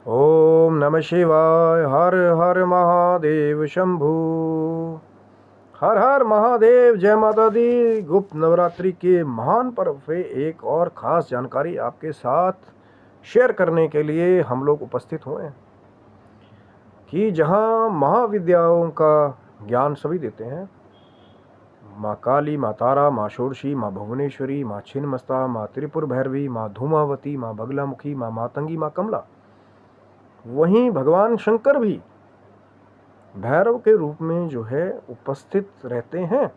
ओम नमः शिवाय। हर हर महादेव शंभू। हर हर महादेव। जय माता दी। गुप्त नवरात्रि के महान पर्व पे एक और खास जानकारी आपके साथ शेयर करने के लिए हम लोग उपस्थित हुए हैं कि जहां महाविद्याओं का ज्ञान सभी देते हैं, माँ काली, माँ तारा, माँ षोडशी, माँ भुवनेश्वरी, माँ छिन्नमस्ता, माँ त्रिपुर भैरवी, माँ धूमावती, माँ बगलामुखी, माँ मातंगी, माँ कमला, वहीं भगवान शंकर भी भैरव के रूप में जो है उपस्थित रहते हैं,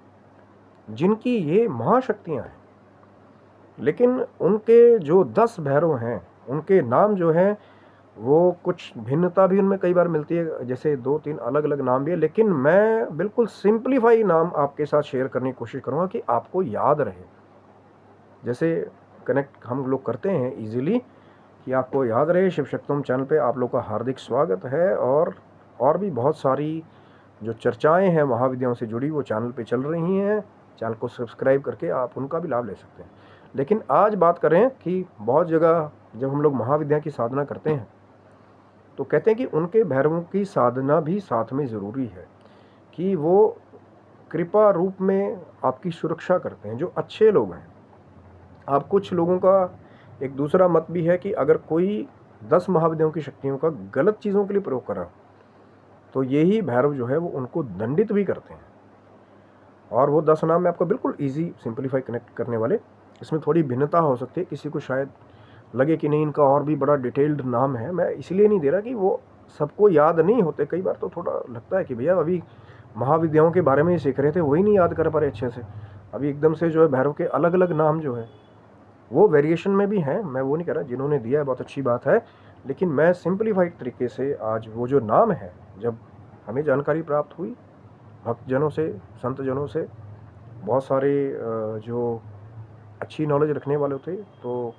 जिनकी ये महाशक्तियां हैं। लेकिन उनके जो 10 भैरव हैं, उनके नाम जो हैं वो कुछ भिन्नता भी उनमें कई बार मिलती है, जैसे 2-3 अलग अलग नाम भी है। लेकिन मैं बिल्कुल सिंप्लीफाई नाम आपके साथ शेयर करने की कोशिश करूंगा कि आपको याद रहे, जैसे कनेक्ट हम लोग करते हैं इजीली, कि आपको याद रहे। शिव शक्तम चैनल पे आप लोग का हार्दिक स्वागत है। और भी बहुत सारी जो चर्चाएं हैं महाविद्याओं से जुड़ी वो चैनल पे चल रही हैं। चैनल को सब्सक्राइब करके आप उनका भी लाभ ले सकते हैं। लेकिन आज बात करें कि बहुत जगह जब हम लोग महाविद्या की साधना करते हैं तो कहते हैं कि उनके भैरवों की साधना भी साथ में ज़रूरी है, कि वो कृपा रूप में आपकी सुरक्षा करते हैं, जो अच्छे लोग हैं। आप कुछ लोगों का एक दूसरा मत भी है कि अगर कोई 10 महाविद्याओं की शक्तियों का गलत चीज़ों के लिए प्रयोग कर रहा तो यही भैरव जो है वो उनको दंडित भी करते हैं। और वो 10 नाम मैं आपको बिल्कुल इजी सिंपलीफाई कनेक्ट करने वाले, इसमें थोड़ी भिन्नता हो सकती है, किसी को शायद लगे कि नहीं इनका और भी बड़ा डिटेल्ड नाम है। मैं इसलिए नहीं दे रहा कि वो सबको याद नहीं होते। कई बार तो थोड़ा लगता है कि भैया अभी महाविद्याओं के बारे में ही सीख रहे थे, वही नहीं याद कर पा रहे अच्छे से। अभी एकदम से जो है भैरव के अलग अलग नाम जो है वो वेरिएशन में भी हैं, मैं वो नहीं कह रहा। जिन्होंने दिया है बहुत अच्छी बात है, लेकिन मैं सिंपलीफाइड तरीके से आज वो जो नाम है, जब हमें जानकारी प्राप्त हुई भक्तजनों से, संतजनों से, बहुत सारे जो अच्छी नॉलेज रखने वाले थे, तो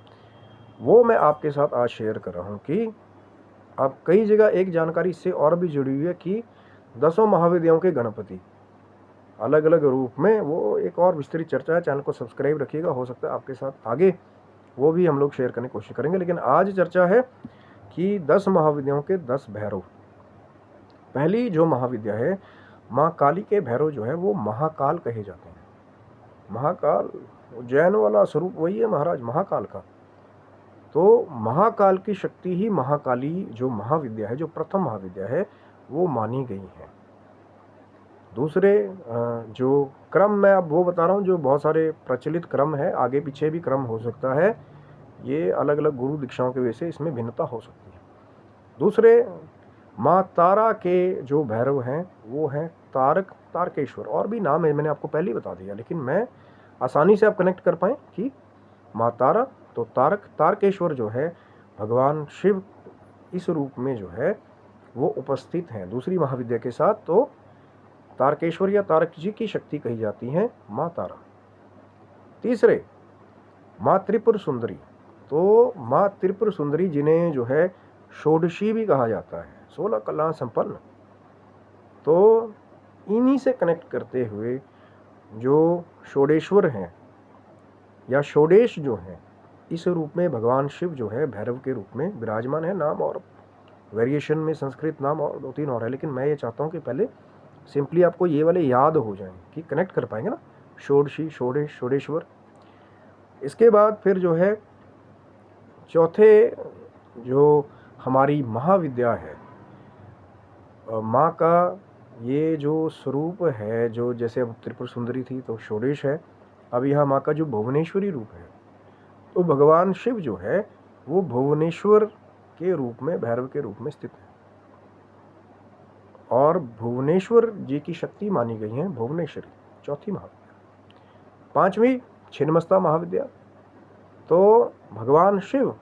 वो मैं आपके साथ आज शेयर कर रहा हूँ कि अब कई जगह एक जानकारी इससे और भी जुड़ी हुई है कि 10 महाविद्याओं के गणपति अलग अलग रूप में, वो एक और विस्तृत चर्चा है। चैनल को सब्सक्राइब रखिएगा, हो सकता है आपके साथ आगे वो भी हम लोग शेयर करने की कोशिश करेंगे। लेकिन आज चर्चा है कि 10 महाविद्याओं के 10 भैरव। पहली जो महाविद्या है, माँ काली के भैरव जो है वो महाकाल कहे जाते हैं। महाकाल उज्जैन वाला स्वरूप वही है महाराज महाकाल का। तो महाकाल की शक्ति ही महाकाली जो महाविद्या है, जो प्रथम महाविद्या है, वो मानी गई है। दूसरे जो क्रम मैं अब वो बता रहा हूँ, जो बहुत सारे प्रचलित क्रम है, आगे पीछे भी क्रम हो सकता है, ये अलग अलग गुरु दीक्षाओं की वजह से इसमें भिन्नता हो सकती है। दूसरे माँ तारा के जो भैरव हैं वो हैं तारक, तारकेश्वर, और भी नाम है, मैंने आपको पहले ही बता दिया, लेकिन मैं आसानी से आप कनेक्ट कर पाएँ कि माँ तारा तो तारक, तारकेश्वर जो है भगवान शिव इस रूप में जो है वो उपस्थित हैं दूसरी महाविद्या के साथ। तो तारकेश्वर या तारक जी की शक्ति कही जाती है माँ तारा। तीसरे माँ त्रिपुर सुंदरी। तो माँ त्रिपुर सुंदरी जिन्हें जो है षोडशी भी कहा जाता है, 16 कला संपन्न। तो इन्हीं से कनेक्ट करते हुए जो षोडेश्वर हैं या षोडेश जो हैं, इस रूप में भगवान शिव जो है भैरव के रूप में विराजमान है। नाम और वेरिएशन में संस्कृत नाम और 2-3 और है, लेकिन मैं ये चाहता हूँ कि पहले सिंपली आपको ये वाले याद हो जाएं कि कनेक्ट कर पाएंगे ना, षोडशी, षोडेश, षोडेश्वर। इसके बाद फिर जो है चौथे जो हमारी महाविद्या है, माँ का ये जो स्वरूप है, जो जैसे अब त्रिपुर सुंदरी थी तो षोडेश है, अब यहाँ माँ का जो भुवनेश्वरी रूप है, तो भगवान शिव जो है वो भुवनेश्वर के रूप में, भैरव के रूप में स्थित है। और भुवनेश्वर जी की शक्ति मानी गई है भुवनेश्वरी, चौथी महाविद्या। पांचवी छिन्नमस्ता महाविद्या। तो भगवान शिव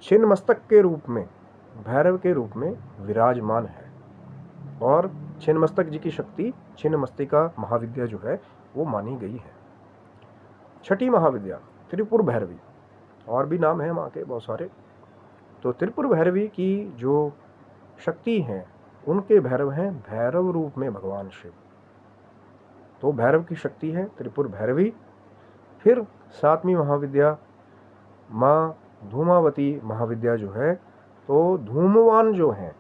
छिन्नमस्तक के रूप में, भैरव के रूप में विराजमान है, और छिन्नमस्तक जी की शक्ति छिन्नमस्तिका महाविद्या जो है वो मानी गई है। छठी महाविद्या त्रिपुर भैरवी, और भी नाम है माँ के बहुत सारे। तो त्रिपुर भैरवी की जो शक्ति हैं, उनके भैरव हैं भैरव रूप में भगवान शिव। तो भैरव की शक्ति है त्रिपुर भैरवी। फिर 7वीं महाविद्या माँ धूमावती महाविद्या जो है, तो धूमवान जो हैं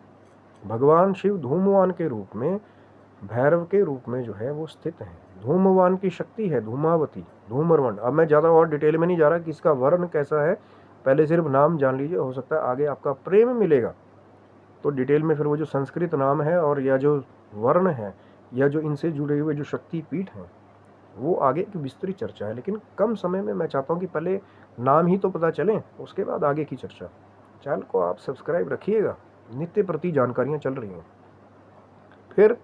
भगवान शिव धूमवान के रूप में, भैरव के रूप में जो है वो स्थित हैं। धूमवान की शक्ति है धूमावती, धूम्रवर्ण। अब मैं ज़्यादा और डिटेल में नहीं जा रहा कि इसका वर्ण कैसा है, पहले सिर्फ नाम जान लीजिए, हो सकता है आगे आपका प्रेम मिलेगा तो डिटेल में फिर वो जो संस्कृत नाम है और या जो वर्ण है या जो इनसे जुड़े हुए जो शक्ति पीठ हैं वो आगे की विस्तृत चर्चा है। लेकिन कम समय में मैं चाहता हूँ कि पहले नाम ही तो पता चले, उसके बाद आगे की चर्चा। चैनल को आप सब्सक्राइब रखिएगा, नित्य प्रति जानकारियाँ चल रही हैं। फिर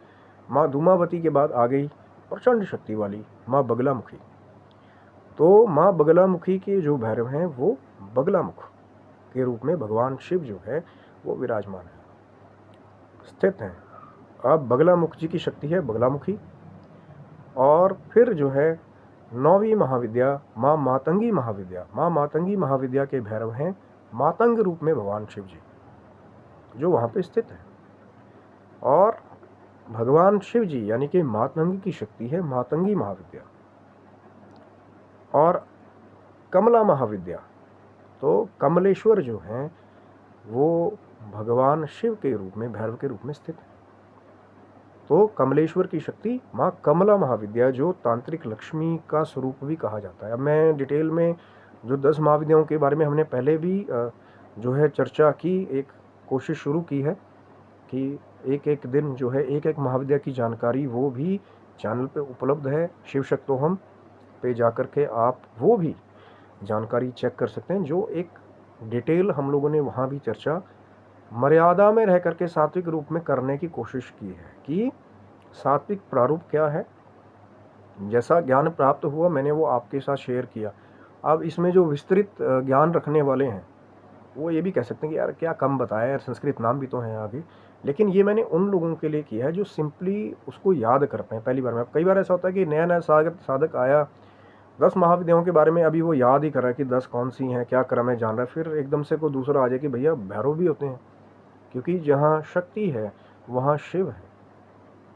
माँ धूमावती के बाद आ गई प्रचंड शक्ति वाली माँ बगलामुखी। तो माँ बगलामुखी के जो भैरव हैं वो बगलामुख के रूप में भगवान शिव जो है वो विराजमान है, स्थित हैं। अब बगलामुख जी की शक्ति है बगलामुखी। और फिर जो है 9वीं महाविद्या माँ मातंगी महाविद्या। माँ मातंगी महाविद्या के भैरव हैं मातंग रूप में भगवान शिव जी जो वहाँ पे स्थित है। और भगवान शिव जी यानी कि मातंगी की शक्ति है मातंगी महाविद्या। और कमला महाविद्या, तो कमलेश्वर जो हैं वो भगवान शिव के रूप में, भैरव के रूप में स्थित है। तो कमलेश्वर की शक्ति माँ कमला महाविद्या जो तांत्रिक लक्ष्मी का स्वरूप भी कहा जाता है। अब मैं डिटेल में जो 10 महाविद्याओं के बारे में हमने पहले भी जो है चर्चा की, एक कोशिश शुरू की है कि एक एक दिन जो है एक एक महाविद्या की जानकारी वो भी चैनल पे उपलब्ध है। शिव शक्तोहम पे जाकर के आप वो भी जानकारी चेक कर सकते हैं जो एक डिटेल हम लोगों ने वहाँ भी चर्चा मर्यादा में रह करके सात्विक रूप में करने की कोशिश की है कि सात्विक प्रारूप क्या है। जैसा ज्ञान प्राप्त हुआ मैंने वो आपके साथ शेयर किया। अब इसमें जो विस्तृत ज्ञान रखने वाले हैं वो ये भी कह सकते हैं कि यार क्या कम बताया यार, संस्कृत नाम भी तो हैं आगे। लेकिन ये मैंने उन लोगों के लिए किया है जो सिंपली उसको याद कर पाएँ पहली बार में। अब कई बार ऐसा होता है कि नया नया साधक आया, 10 महाविद्याओं के बारे में अभी वो याद ही कर रहा है कि 10 कौन सी हैं, क्या क्रम है जान रहा है, फिर एकदम से कोई दूसरा आ जाए कि भैया भैरव भी होते हैं। क्योंकि जहाँ शक्ति है वहाँ शिव है,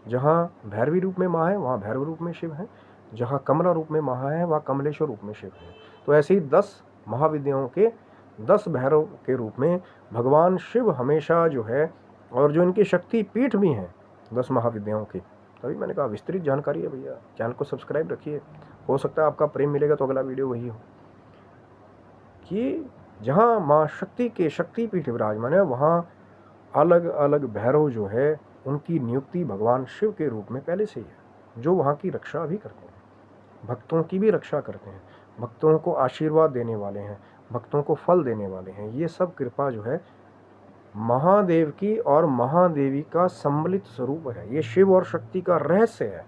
जहाँ भैरवी रूप में माँ है वहाँ भैरव रूप में शिव है, जहाँ कमला रूप में माँ है वहाँ कमलेश्वर रूप में शिव है। तो ऐसे ही 10 महाविद्याओं के 10 भैरव के रूप में भगवान शिव हमेशा जो है, और जो इनकी शक्ति पीठ भी हैं 10 महाविद्याओं की। तभी मैंने कहा विस्तृत जानकारी है भैया, चैनल को सब्सक्राइब रखिए, हो सकता है आपका प्रेम मिलेगा तो अगला वीडियो वही हो कि जहाँ माँ शक्ति के शक्तिपीठ विराजमान है वहाँ अलग अलग भैरव जो है उनकी नियुक्ति भगवान शिव के रूप में पहले से ही है, जो वहाँ की रक्षा भी करते हैं, भक्तों की भी रक्षा करते हैं, भक्तों को आशीर्वाद देने वाले हैं, भक्तों को फल देने वाले हैं। ये सब कृपा जो है महादेव की और महादेवी का सम्मिलित स्वरूप है। ये शिव और शक्ति का रहस्य है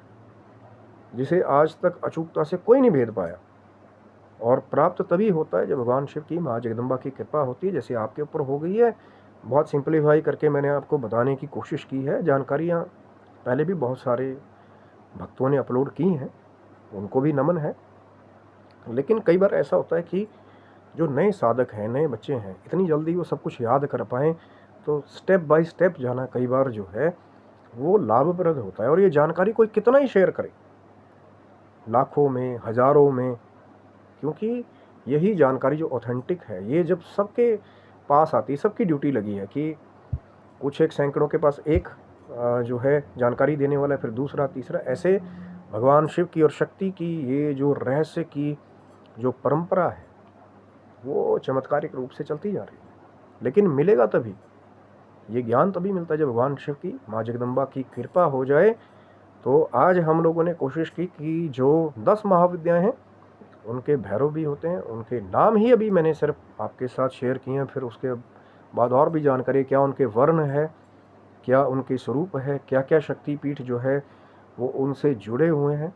जिसे आज तक अचूकता से कोई नहीं भेद पाया। और प्राप्त तभी होता है जब भगवान शिव की माँ जगदम्बा की कृपा होती है, जैसे आपके ऊपर हो गई है। बहुत सिंपलीफाई करके मैंने आपको बताने की कोशिश की है। जानकारियाँ पहले भी बहुत सारे भक्तों ने अपलोड की हैं, उनको भी नमन है। लेकिन कई बार ऐसा होता है कि जो नए साधक हैं, नए बच्चे हैं, इतनी जल्दी वो सब कुछ याद कर पाएँ तो स्टेप बाय स्टेप जाना कई बार जो है वो लाभप्रद होता है। और ये जानकारी कोई कितना ही शेयर करे, लाखों में, हज़ारों में, क्योंकि यही जानकारी जो ऑथेंटिक है ये जब सबके पास आती है, सबकी ड्यूटी लगी है कि कुछ एक सैकड़ों के पास एक जो है जानकारी देने वाला है, फिर दूसरा, तीसरा, ऐसे भगवान शिव की और शक्ति की ये जो रहस्य की जो परंपरा है वो चमत्कारिक रूप से चलती जा रही है। लेकिन मिलेगा तभी, ये ज्ञान तभी मिलता है जब भगवान शिव की माँ जगदम्बा की कृपा हो जाए। तो आज हम लोगों ने कोशिश की कि जो 10 महाविद्याएं हैं उनके भैरव भी होते हैं, उनके नाम ही अभी मैंने सिर्फ आपके साथ शेयर किए हैं। फिर उसके बाद और भी जानकारी, क्या उनके वर्ण है, क्या उनके स्वरूप है, क्या क्या शक्तिपीठ जो है वो उनसे जुड़े हुए हैं।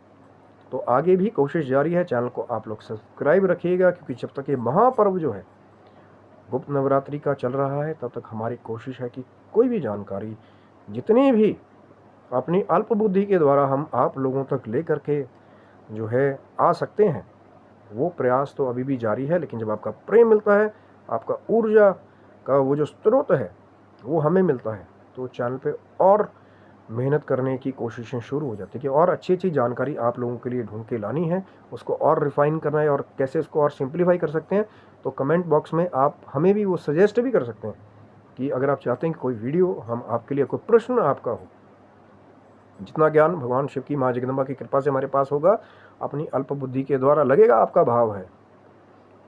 तो आगे भी कोशिश जारी है, चैनल को आप लोग सब्सक्राइब रखिएगा, क्योंकि जब तक ये महापर्व जो है गुप्त नवरात्रि का चल रहा है तब तक हमारी कोशिश है कि कोई भी जानकारी जितनी भी अपनी अल्प बुद्धि के द्वारा हम आप लोगों तक ले करके जो है आ सकते हैं, वो प्रयास तो अभी भी जारी है। लेकिन जब आपका प्रेम मिलता है, आपका ऊर्जा का वो जो स्रोत है वो हमें मिलता है, तो चैनल पे और मेहनत करने की कोशिशें शुरू हो जाती है कि और अच्छी जानकारी आप लोगों के लिए ढूंढ के लानी है, उसको और रिफ़ाइन करना है और कैसे उसको और सिंप्लीफाई कर सकते हैं। तो कमेंट बॉक्स में आप हमें भी वो सजेस्ट भी कर सकते हैं कि अगर आप चाहते हैं कि कोई वीडियो हम आपके लिए, कोई प्रश्न आपका हो, जितना ज्ञान भगवान शिव की माँ जगदम्बा की कृपा से हमारे पास होगा, अपनी अल्प बुद्धि के द्वारा लगेगा आपका भाव है,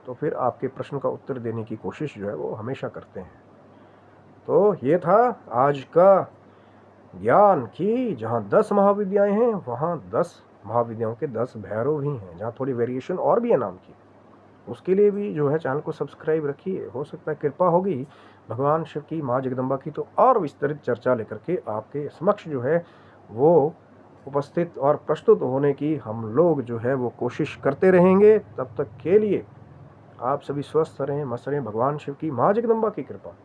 तो फिर आपके प्रश्न का उत्तर देने की कोशिश जो है वो हमेशा करते हैं। तो ये था आज का ज्ञान कि जहाँ 10 महाविद्याएं हैं वहाँ 10 महाविद्याओं के 10 भैरव भी हैं, जहाँ थोड़ी वेरिएशन और भी है नाम की। उसके लिए भी जो है चैनल को सब्सक्राइब रखिए, हो सकता है कृपा होगी भगवान शिव की माँ जगदम्बा की तो और विस्तृत चर्चा लेकर के आपके समक्ष जो है वो उपस्थित और प्रस्तुत होने की हम लोग जो है वो कोशिश करते रहेंगे। तब तक के लिए आप सभी स्वस्थ रहें, मस्त रहें। भगवान शिव की माँ जगदम्बा की कृपा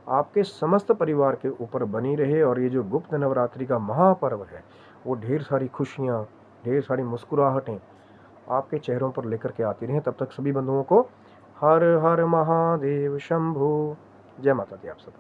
आपके समस्त परिवार के ऊपर बनी रहे और ये जो गुप्त नवरात्रि का महापर्व है वो ढेर सारी खुशियाँ, ढेर सारी मुस्कुराहटें आपके चेहरों पर लेकर के आती रहें। तब तक सभी बंधुओं को हर हर महादेव शंभु। जय माता दी आप सब।